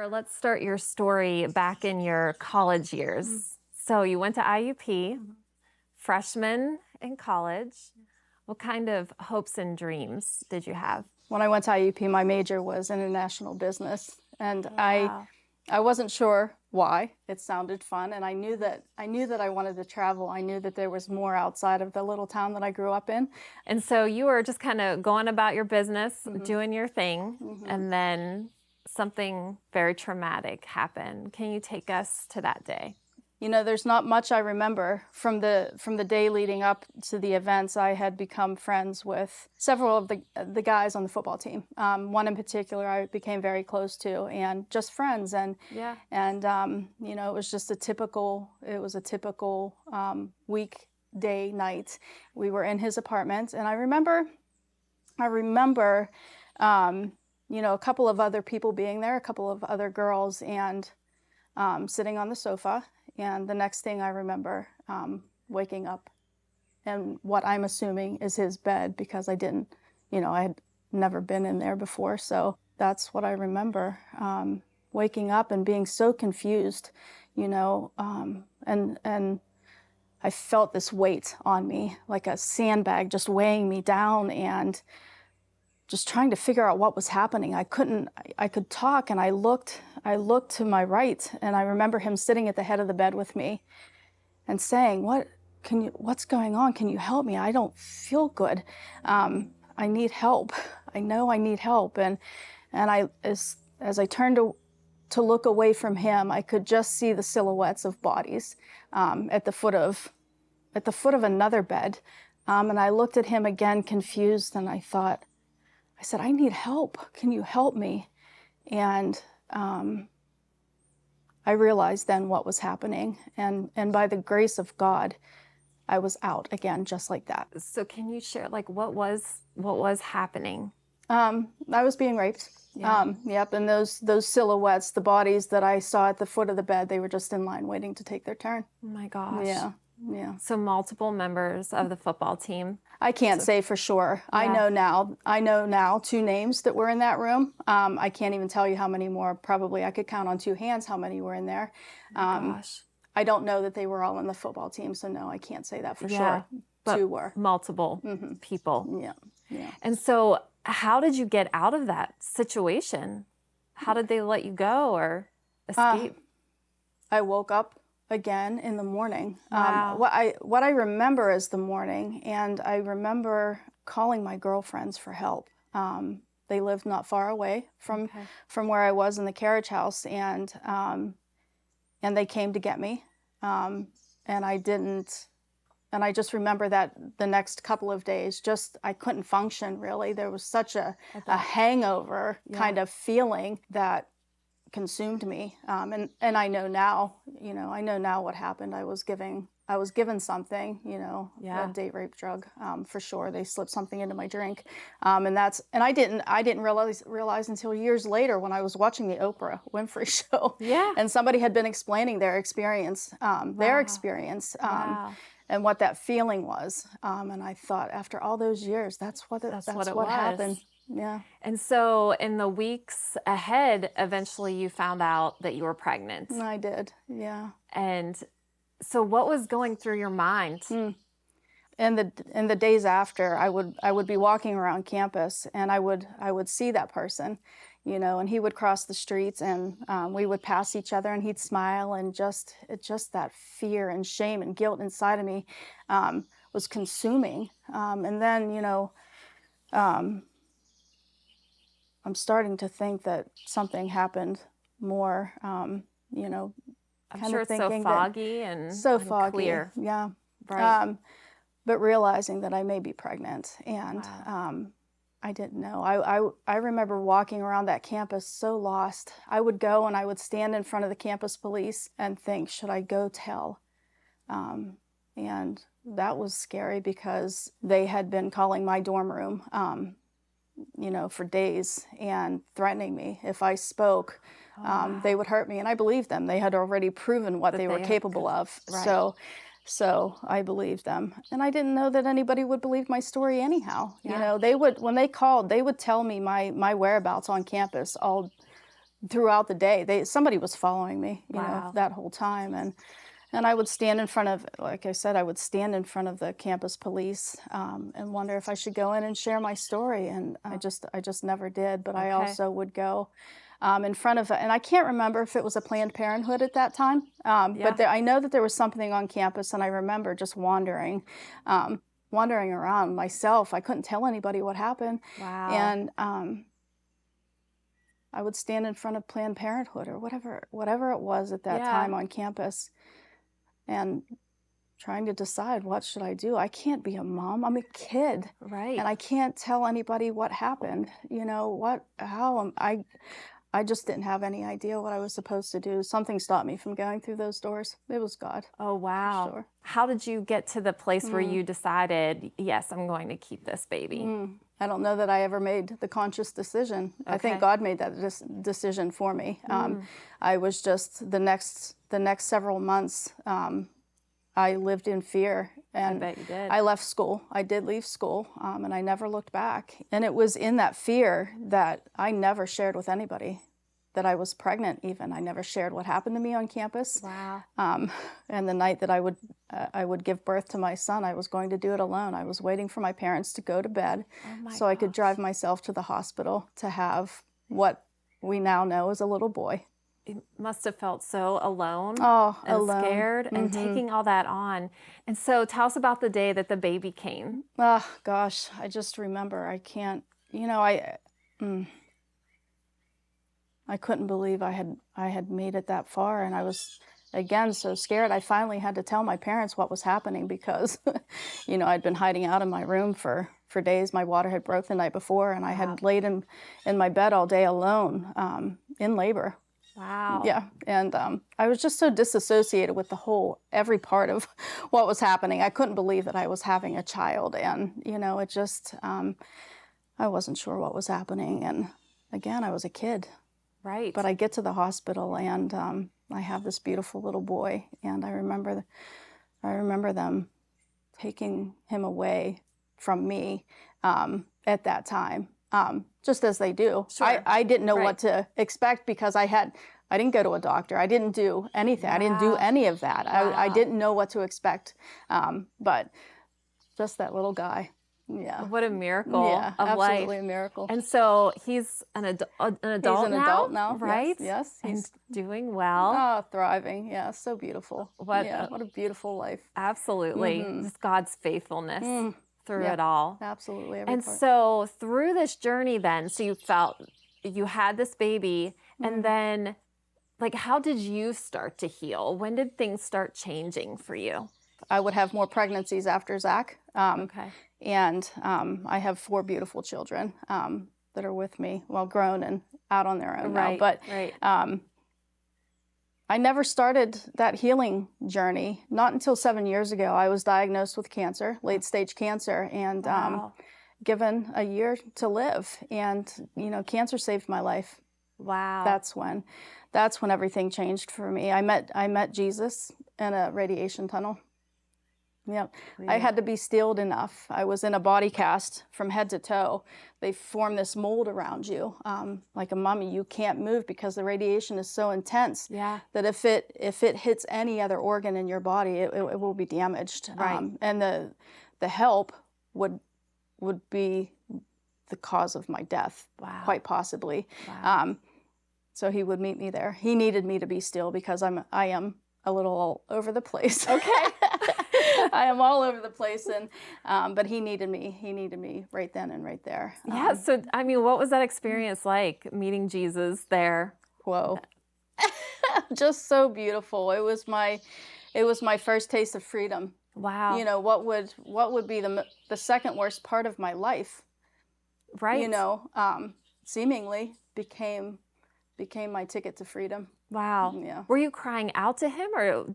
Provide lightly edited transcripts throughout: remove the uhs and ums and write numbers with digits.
Let's start your story back in your college years. So you went to IUP, freshman in college. What kind of hopes and dreams did you have? When I went to IUP, my major was international business, and Wow. I wasn't sure why. It sounded fun, and I knew that I wanted to travel. I knew that there was more outside of the little town that I grew up in. And so you were just kind of going about your business, doing your thing, and then something very traumatic happened. Can you take us to that day? You know, there's not much I remember from the day leading up to the events. I had become friends with several of the guys on the football team. One in particular I became very close to, and just friends. And Yeah. you know, it was just a typical weekday night. We were in his apartment, and I remember, you know, a couple of other people being there, a couple of other girls, and sitting on the sofa. And the next thing I remember, waking up in what I'm assuming is his bed, because I didn't, you know, I had never been in there before. So that's what I remember, waking up and being so confused, you know, and I felt this weight on me, like a sandbag just weighing me down, and just trying to figure out what was happening. I could talk, and I looked to my right, and I remember him sitting at the head of the bed with me and saying, what's going on? Can you help me? I don't feel good. I need help. I know I need help. And as I turned to look away from him, I could just see the silhouettes of bodies at the foot of another bed. And I looked at him again, confused, and I said, I need help. Can you help me? And I realized then what was happening. And by the grace of God, I was out again, just like that. So can you share, like, what was happening? I was being raped. Yeah. Yep. And those silhouettes, the bodies that I saw at the foot of the bed, they were just in line waiting to take their turn. Oh my gosh. Yeah. Yeah. So multiple members of the football team. I can't say for sure. Yeah. I know now 2 names that were in that room. I can't even tell you how many more. Probably I could count on 2 hands how many were in there. Gosh. I don't know that they were all in the football team, so no, I can't say that for sure. But 2 were. multiple people. Yeah. Yeah. And so how did you get out of that situation? How did they let you go or escape? I woke up again in the morning. Wow. What I remember is the morning, and I remember calling my girlfriends for help. They lived not far away from where I was in the carriage house, and they came to get me. And I just remember that the next couple of days, I couldn't function really. There was such a hangover kind of feeling that consumed me. And I know now, you know, what happened. I was given something, you know, a date rape drug, for sure. They slipped something into my drink. And I didn't realize until years later when I was watching the Oprah Winfrey show. Yeah. And somebody had been explaining their experience, and what that feeling was. And I thought, after all those years, that's what happened. Yeah. And so in the weeks ahead, eventually you found out that you were pregnant. I did. Yeah. And so what was going through your mind? In the days after, I would be walking around campus, and I would see that person, you know, and he would cross the streets, and we would pass each other, and he'd smile, and just that fear and shame and guilt inside of me was consuming. And then, you know, I'm starting to think that something happened more, you know. I'm sure it's so foggy and unclear. Yeah. Right. But realizing that I may be pregnant, and I didn't know. I remember walking around that campus so lost. I would go and I would stand in front of the campus police and think, should I go tell? And that was scary, because they had been calling my dorm room, you know, for days, and threatening me if I spoke. They would hurt me, and I believed them. They had already proven what they were capable of. Right. So I believed them, and I didn't know that anybody would believe my story anyhow. Yeah. You know, when they called, they would tell me my whereabouts on campus all throughout the day. Somebody was following me, you know, Wow. that whole time. And I would stand in front of, like I said, I would stand in front of the campus police and wonder if I should go in and share my story. And I just never did. But I Okay. also would go in front of, and I can't remember if it was a Planned Parenthood at that time, Yeah. I know that there was something on campus, and I remember just wandering around myself. I couldn't tell anybody what happened. Wow. And I would stand in front of Planned Parenthood or whatever it was at that Yeah. time on campus, and trying to decide, what should I do? I can't be a mom. I'm a kid, Right. and I can't tell anybody what happened. You know what? I just didn't have any idea what I was supposed to do. Something stopped me from going through those doors. It was God, Oh, for wow. sure. How did you get to the place where Mm. you decided, yes, I'm going to keep this baby? I don't know that I ever made the conscious decision. I think Okay. God made that decision for me. I was just the next several months. I lived in fear, I and bet you did. I left school. I did leave school, and I never looked back. And it was in that fear that I never shared with anybody that I was pregnant. Even I never shared what happened to me on campus. Wow. And the night that I would give birth to my son, I was going to do it alone. I was waiting for my parents to go to bed, Oh my so I could gosh. drive myself to the hospital to have what we now know as a little boy. You must have felt so alone Oh, and alone. scared and taking all that on. And so tell us about the day that the baby came. Oh gosh, I just remember. I can't. You know, I couldn't believe I had made it that far, and I was, again, so scared. I finally had to tell my parents what was happening because, you know, I'd been hiding out in my room for days. My water had broke the night before, and I Wow. had laid in my bed all day alone in labor. Wow. Yeah, and I was just so disassociated with every part of what was happening. I couldn't believe that I was having a child, and you know, it just I wasn't sure what was happening. And again, I was a kid. Right. But I get to the hospital, and I have this beautiful little boy, and I remember them taking him away from me at that time, just as they do. Sure. I didn't know Right. what to expect because I didn't go to a doctor. I didn't do anything. I didn't do Wow. any of that. I Wow. didn't know what to expect, but just that little guy. Yeah. What a miracle Yeah, of absolutely life. a miracle. And so he's an adult He's an adult now. right? Yes. And He's doing well. oh, thriving. Yeah, so beautiful. What Yeah, a- what a beautiful life. Absolutely. Just God's faithfulness through Yeah. it all. Absolutely, every And part. so through this journey then, so you felt you had this baby, and then like how did you start to heal? When did things start changing for you? I would have more pregnancies after Zach. Okay. And I have 4 beautiful children that are with me, well, grown and out on their own now. Right. But Right. I never started that healing journey, not until 7 years ago. I was diagnosed with cancer, late stage cancer, and Wow. given a year to live. And, you know, cancer saved my life. Wow. That's when everything changed for me. I met Jesus in a radiation tunnel. Yep. I had to be steeled enough. I was in a body cast from head to toe. They form this mold around you, like a mummy. You can't move because the radiation is so intense Yeah. that if it hits any other organ in your body, it will be damaged. Right. And the help would be the cause of my death, Wow. quite possibly. Wow. So he would meet me there. He needed me to be still because I am a little all over the place. Okay. I am all over the place, and but he needed me. He needed me right then and right there. Yeah. So, I mean, what was that experience like meeting Jesus there? Whoa, just so beautiful. It was my first taste of freedom. Wow. You know, what would be the second worst part of my life? Right. You know, seemingly became my ticket to freedom. Wow. Yeah. Were you crying out to him, or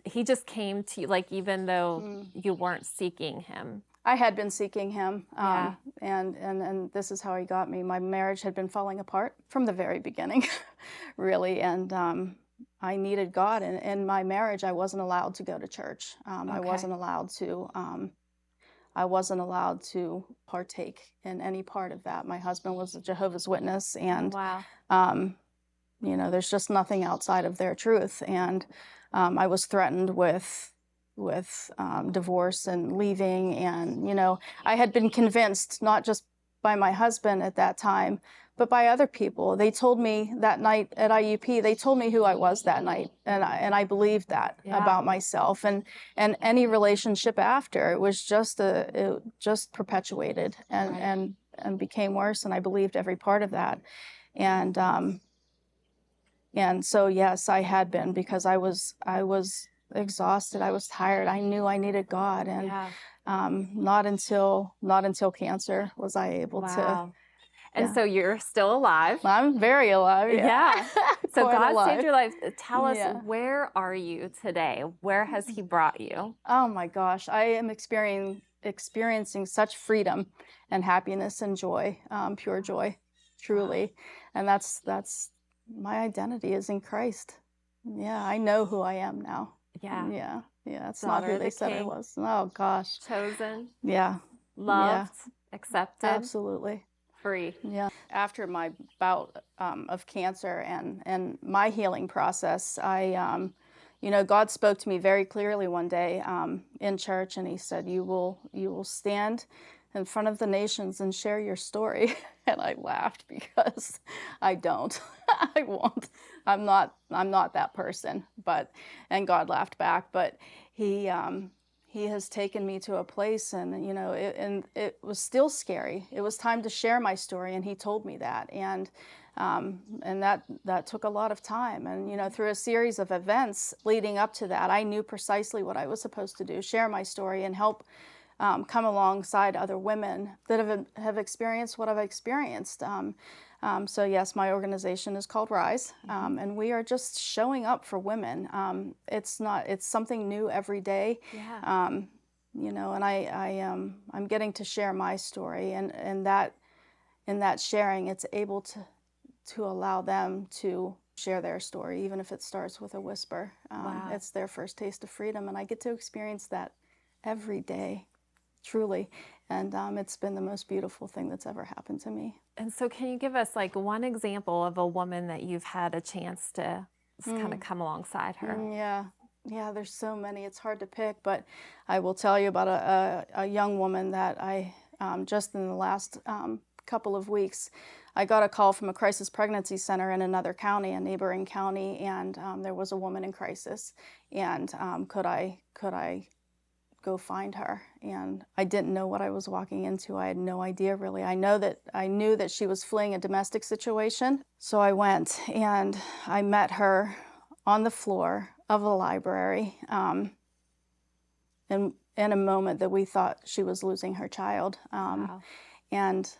he just came to you, like, even though you weren't seeking him? I had been seeking him, Yeah. and this is how he got me. My marriage had been falling apart from the very beginning, really, and I needed God. And in my marriage, I wasn't allowed to go to church. I Okay. wasn't allowed to. I wasn't allowed to partake in any part of that. My husband was a Jehovah's Witness, and Wow. You know, there's just nothing outside of their truth. And I was threatened with divorce and leaving. And, you know, I had been convinced, not just by my husband at that time, but by other people. They told me that night at IUP, they told me who I was that night. And I believed that about myself. And any relationship after, it was just it just perpetuated and became worse. And I believed every part of that. And so, yes, I had been, because I was exhausted. I was tired. I knew I needed God. And not until cancer was I able to. And so you're still alive. I'm very alive. Yeah. So God saved your life. Tell us, where are you today? Where has He brought you? Oh my gosh, I am experiencing such freedom and happiness and joy, pure joy, truly. And that's my identity is in Christ. Yeah, I know who I am now. Yeah. It's not who they said I was. Oh gosh. Chosen. Yeah. Loved. Accepted. Absolutely. Free. Yeah. After my bout of cancer and my healing process, you know, God spoke to me very clearly one day in church, and He said, "You will stand in front of the nations and share your story." And I laughed, because I don't. I won't. I'm not that person. And God laughed back. But He has taken me to a place, and you know, it was still scary. It was time to share my story, and He told me that, and that took a lot of time. And you know, through a series of events leading up to that, I knew precisely what I was supposed to do: share my story and help come alongside other women that have experienced what I've experienced. So yes, my organization is called Rise, and we are just showing up for women. It's something new every day. You know, and I'm getting to share my story, and in that sharing, it's able to allow them to share their story, even if it starts with a whisper. It's their first taste of freedom, and I get to experience that every day, truly. And it's been the most beautiful thing that's ever happened to me. And so can you give us like one example of a woman that you've had a chance to kind of come alongside her? Yeah, there's so many. It's hard to pick, but I will tell you about a young woman that I, just in the last couple of weeks, I got a call from a crisis pregnancy center in another county, a neighboring county, and there was a woman in crisis, and could I go find her? And I didn't know what I was walking into. I had no idea, really. I knew that she was fleeing a domestic situation. So I went, and I met her on the floor of a library, in a moment that we thought she was losing her child. And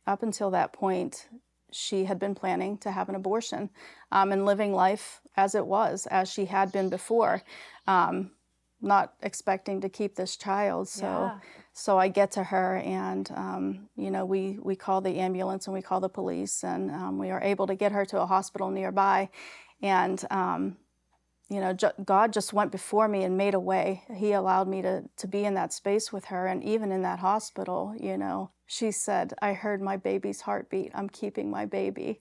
up until that point, she had been planning to have an abortion, and living life as it was, as she had been before. Not expecting to keep this child. So I get to her, and you know, we call the ambulance and we call the police, and we are able to get her to a hospital nearby. And you know, God just went before me and made a way. He allowed me to be in that space with her. And even in that hospital, you know, she said, "I heard my baby's heartbeat. I'm keeping my baby."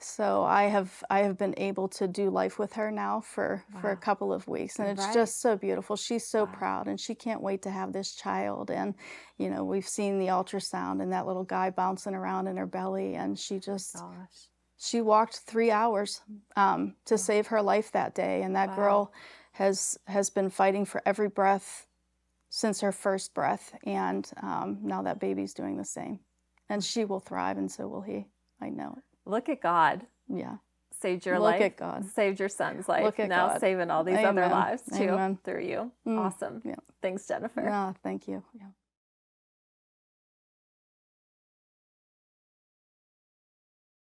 So I have been able to do life with her now for a couple of weeks, and it's just so beautiful. She's so proud, and she can't wait to have this child. And you know, we've seen the ultrasound and that little guy bouncing around in her belly, and she just she walked 3 hours to save her life that day. And that girl has been fighting for every breath since her first breath, and now that baby's doing the same, and she will thrive, and so will he. I know it. Look at God. Yeah. Saved your life. Look at God. Saved your son's life. Look at now God. Saving all these other lives too. Amen. Through you. Awesome. Yeah. Thanks, Jennifer. No, thank you. Yeah.